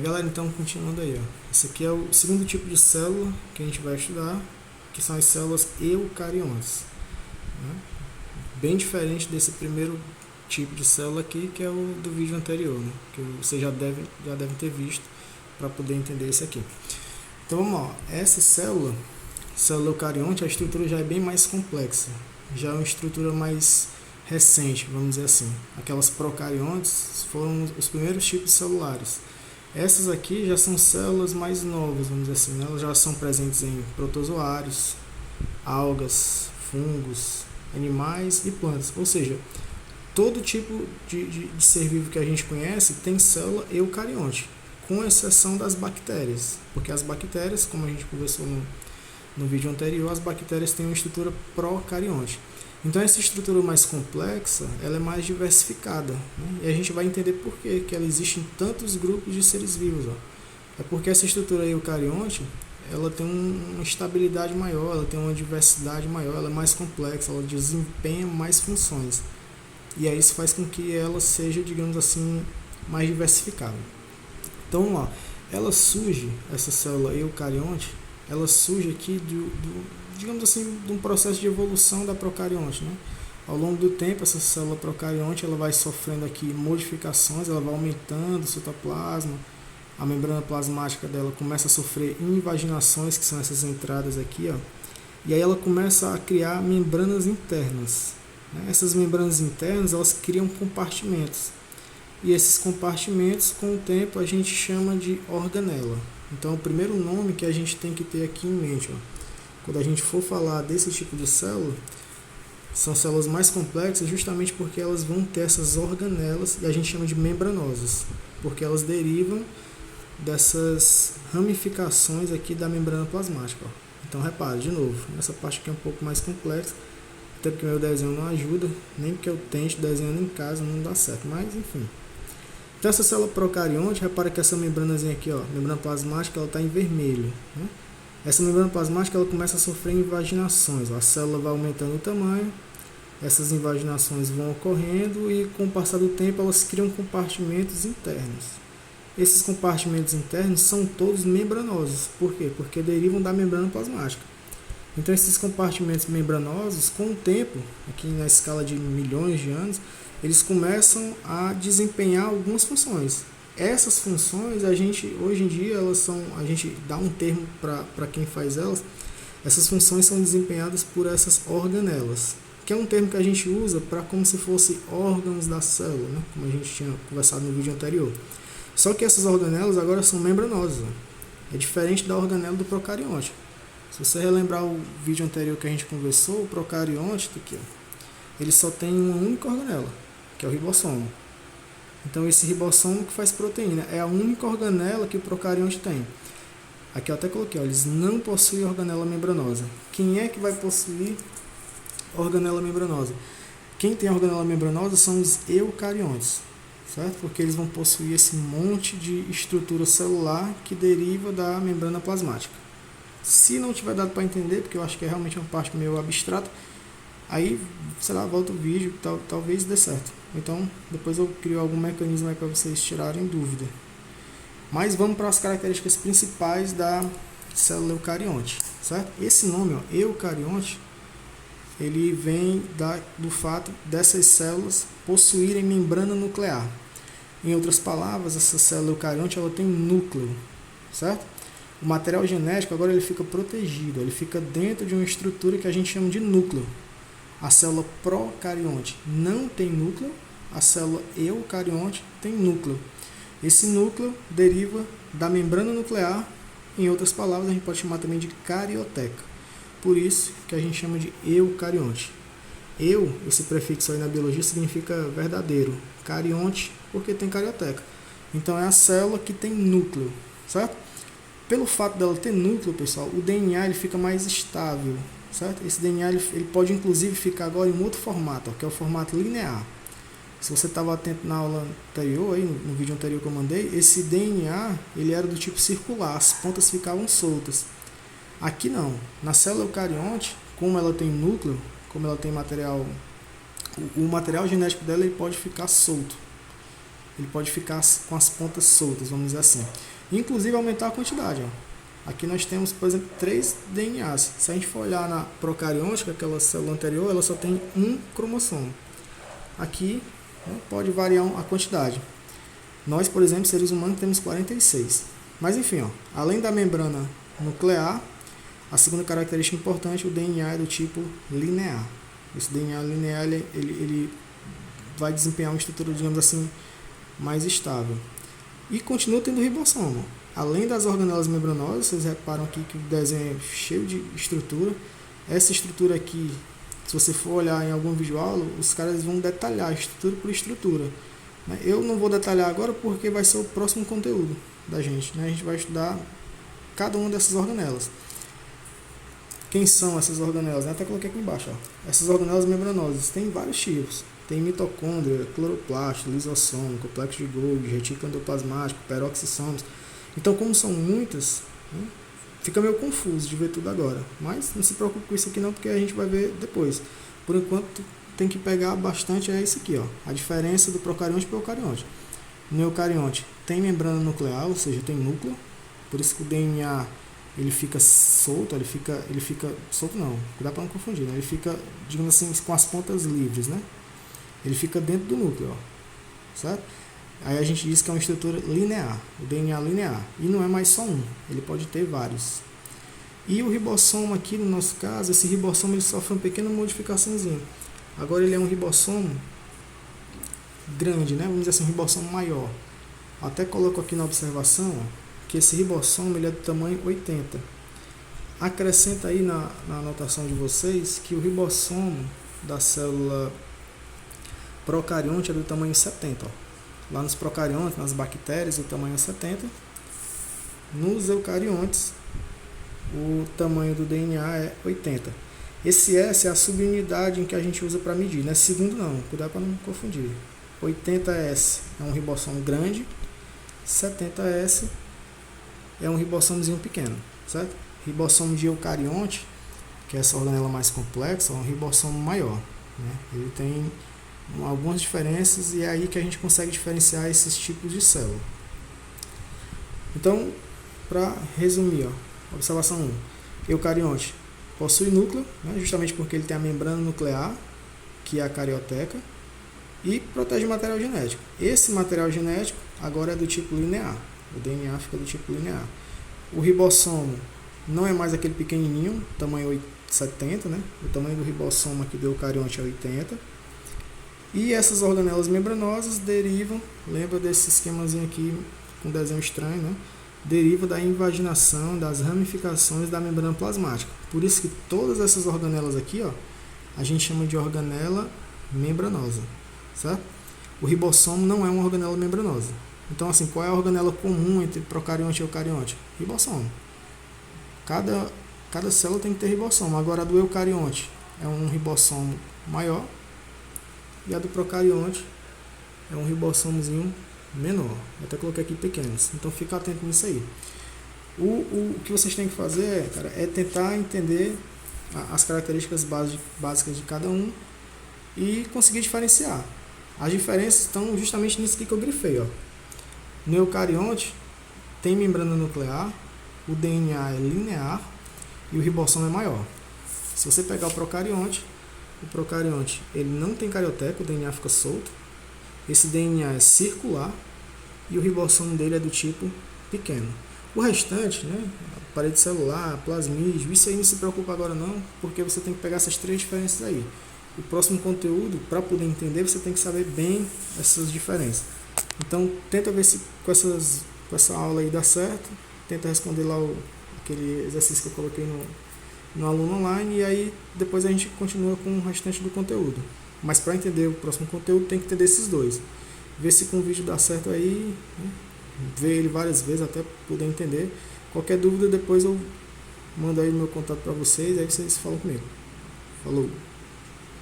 Galera, então continuando aí, ó. Esse aqui é o segundo tipo de célula que a gente vai estudar, que são as células eucariontes, né? Bem diferente desse primeiro tipo de célula aqui, que é o do vídeo anterior, né? Que vocês já devem ter visto para poder entender esse aqui. Então vamos lá, essa célula eucarionte, a estrutura já é bem mais complexa, já é uma estrutura mais recente, vamos dizer assim. Aquelas procariontes foram os primeiros tipos celulares. Essas aqui já são células mais novas, vamos dizer assim, né? Elas já são presentes em protozoários, algas, fungos, animais e plantas. Ou seja, todo tipo de ser vivo que a gente conhece tem célula eucarionte, com exceção das bactérias. Porque as bactérias, como a gente conversou no vídeo anterior, as bactérias têm uma estrutura procarionte. Então essa estrutura mais complexa, ela é mais diversificada, né? E a gente vai entender por que ela existe em tantos grupos de seres vivos, ó. É porque essa estrutura eucarionte, ela tem uma estabilidade maior, ela tem uma diversidade maior, ela é mais complexa, ela desempenha mais funções. E aí isso faz com que ela seja, digamos assim, mais diversificada. Então vamos lá, essa célula eucarionte, ela surge aqui digamos assim, de um processo de evolução da procarionte, né? Ao longo do tempo, essa célula procarionte ela vai sofrendo aqui modificações, ela vai aumentando o citoplasma, a membrana plasmática dela começa a sofrer invaginações, que são essas entradas aqui, ó, e aí ela começa a criar membranas internas, né? Essas membranas internas, elas criam compartimentos, e esses compartimentos, com o tempo, a gente chama de organela. Então, o primeiro nome que a gente tem que ter aqui em mente, ó, quando a gente for falar desse tipo de célula, são células mais complexas justamente porque elas vão ter essas organelas e a gente chama de membranosas, porque elas derivam dessas ramificações aqui da membrana plasmática, ó. Então repare, de novo, essa parte aqui é um pouco mais complexa, até porque meu desenho não ajuda, nem porque eu tente desenhando em casa não dá certo, mas enfim. Então essa célula procarionte, repara que essa membranazinha aqui, ó, membrana plasmática, ela está em vermelho, né? Essa membrana plasmática ela começa a sofrer invaginações, a célula vai aumentando o tamanho, essas invaginações vão ocorrendo e com o passar do tempo elas criam compartimentos internos. Esses compartimentos internos são todos membranosos. Por quê? Porque derivam da membrana plasmática. Então esses compartimentos membranosos, com o tempo, aqui na escala de milhões de anos, eles começam a desempenhar algumas funções. Essas funções, hoje em dia, a gente dá um termo para quem faz elas. Essas funções são desempenhadas por essas organelas, que é um termo que a gente usa para como se fosse órgãos da célula, né? Como a gente tinha conversado no vídeo anterior. Só que essas organelas agora são membranosas, ó. É diferente da organela do procarionte. Se você relembrar o vídeo anterior que a gente conversou, o procarionte, aqui, ó, ele só tem uma única organela, que é o ribossomo. Então esse ribossomo que faz proteína é a única organela que o procarionte tem. Aqui eu até coloquei, ó, eles não possuem organela membranosa. Quem é que vai possuir organela membranosa? Quem tem organela membranosa são os eucariontes, certo? Porque eles vão possuir esse monte de estrutura celular que deriva da membrana plasmática. Se não tiver dado para entender, porque eu acho que é realmente uma parte meio abstrata, aí, sei lá, volta o vídeo, talvez dê certo. Então, depois eu crio algum mecanismo aí para vocês tirarem dúvida. Mas vamos para as características principais da célula eucarionte, certo? Esse nome, ó, eucarionte, ele vem do fato dessas células possuírem membrana nuclear. Em outras palavras, essa célula eucarionte ela tem núcleo, certo? O material genético agora ele fica protegido, ele fica dentro de uma estrutura que a gente chama de núcleo. A célula procarionte não tem núcleo, a célula eucarionte tem núcleo. Esse núcleo deriva da membrana nuclear, em outras palavras a gente pode chamar também de carioteca. Por isso que a gente chama de eucarionte. Esse prefixo aí na biologia significa verdadeiro, carionte porque tem carioteca. Então é a célula que tem núcleo, certo? Pelo fato dela ter núcleo, pessoal, o DNA ele fica mais estável, certo? Esse DNA ele pode inclusive ficar agora em um outro formato, ó, que é o formato linear. Se você estava atento na aula anterior, aí, no vídeo anterior que eu mandei, esse DNA ele era do tipo circular, as pontas ficavam soltas. Aqui não. Na célula eucarionte, como ela tem núcleo, como ela tem material, o material genético dela ele pode ficar solto. ele pode ficar com as pontas soltas, vamos dizer assim. Inclusive aumentar a quantidade. Ó. Aqui nós temos, por exemplo, 3 DNAs. Se a gente for olhar na procarionte, aquela célula anterior, ela só tem um cromossomo. Aqui, né, pode variar a quantidade. Nós, por exemplo, seres humanos, temos 46. Mas enfim, ó, além da membrana nuclear, a segunda característica importante, o DNA é do tipo linear. Esse DNA linear ele vai desempenhar uma estrutura, digamos assim, mais estável. E continua tendo ribossomo. Além das organelas membranosas, vocês reparam aqui que o desenho é cheio de estrutura. Essa estrutura aqui, se você for olhar em algum visual, os caras vão detalhar estrutura por estrutura. Eu não vou detalhar agora porque vai ser o próximo conteúdo da gente. A gente vai estudar cada uma dessas organelas. Quem são essas organelas? Até coloquei aqui embaixo. Ó. Essas organelas membranosas tem vários tipos. Tem mitocôndria, cloroplasto, lisossomo, complexo de Golgi, retículo endoplasmático, peroxissomos. Então, como são muitas, né, fica meio confuso de ver tudo agora. Mas não se preocupe com isso aqui não, porque a gente vai ver depois. Por enquanto, tem que pegar bastante é isso aqui, ó, a diferença do procarionte para o eucarionte. No eucarionte tem membrana nuclear, ou seja, tem núcleo, por isso que o DNA ele fica solto, ele fica solto não, dá para não confundir, né? Ele fica, digamos assim, com as pontas livres, né? Ele fica dentro do núcleo, ó, certo? Aí a gente diz que é uma estrutura linear, o DNA linear, e não é mais só um, ele pode ter vários. E o ribossomo aqui, no nosso caso, esse ribossomo ele sofre uma pequena modificaçãozinha. Agora ele é um ribossomo grande, né? Vamos dizer assim, um ribossomo maior. Até coloco aqui na observação, ó, que esse ribossomo ele é do tamanho 80. Acrescenta aí na anotação de vocês que o ribossomo da célula procarionte é do tamanho 70. Ó. Lá nos procariontes, nas bactérias, o tamanho é 70. Nos eucariontes, o tamanho do DNA é 80. Esse S é a subunidade em que a gente usa para medir, não é segundo não, cuidado para não confundir. 80S é um ribossomo grande, 70S é um ribossomozinho pequeno, certo? Ribossomo de eucarionte, que é essa organela mais complexa, é um ribossomo maior, né? Ele tem algumas diferenças e é aí que a gente consegue diferenciar esses tipos de célula. Então, para resumir, ó, observação 1, eucarionte possui núcleo, né, justamente porque ele tem a membrana nuclear, que é a carioteca, e protege o material genético. Esse material genético agora é do tipo linear, o DNA fica do tipo linear. O ribossomo não é mais aquele pequenininho, tamanho 70, né? O tamanho do ribossomo aqui do eucarionte é 80. E essas organelas membranosas derivam, lembra desse esquemazinho aqui com desenho estranho, né? Deriva da invaginação, das ramificações da membrana plasmática. Por isso que todas essas organelas aqui, ó, a gente chama de organela membranosa, certo? O ribossomo não é uma organela membranosa. Então, assim, qual é a organela comum entre procarionte e eucarionte? Ribossomo. Cada célula tem que ter ribossomo. Agora, a do eucarionte é um ribossomo maior e a do procarionte é um ribossomozinho menor. Eu até coloquei aqui pequenos. Então, fica atento nisso aí. O que vocês têm que fazer, cara, é tentar entender as características básicas de cada um e conseguir diferenciar. As diferenças estão justamente nisso aqui que eu grifei, ó. No eucarionte tem membrana nuclear, o DNA é linear e o ribossomo é maior. Se você pegar o procarionte ele não tem carioteca, o DNA fica solto. Esse DNA é circular e o ribossomo dele é do tipo pequeno. O restante, né, a parede celular, plasmídio, isso aí não se preocupa agora não, porque você tem que pegar essas três diferenças aí. O próximo conteúdo, para poder entender, você tem que saber bem essas diferenças. Então, tenta ver se com essa aula aí dá certo. Tenta responder lá aquele exercício que eu coloquei no aluno online. E aí, depois a gente continua com o restante do conteúdo. Mas para entender o próximo conteúdo, tem que entender esses dois. Ver se com o vídeo dá certo aí. Né? Ver ele várias vezes até poder entender. Qualquer dúvida, depois eu mando aí o meu contato para vocês. Aí vocês falam comigo. Falou!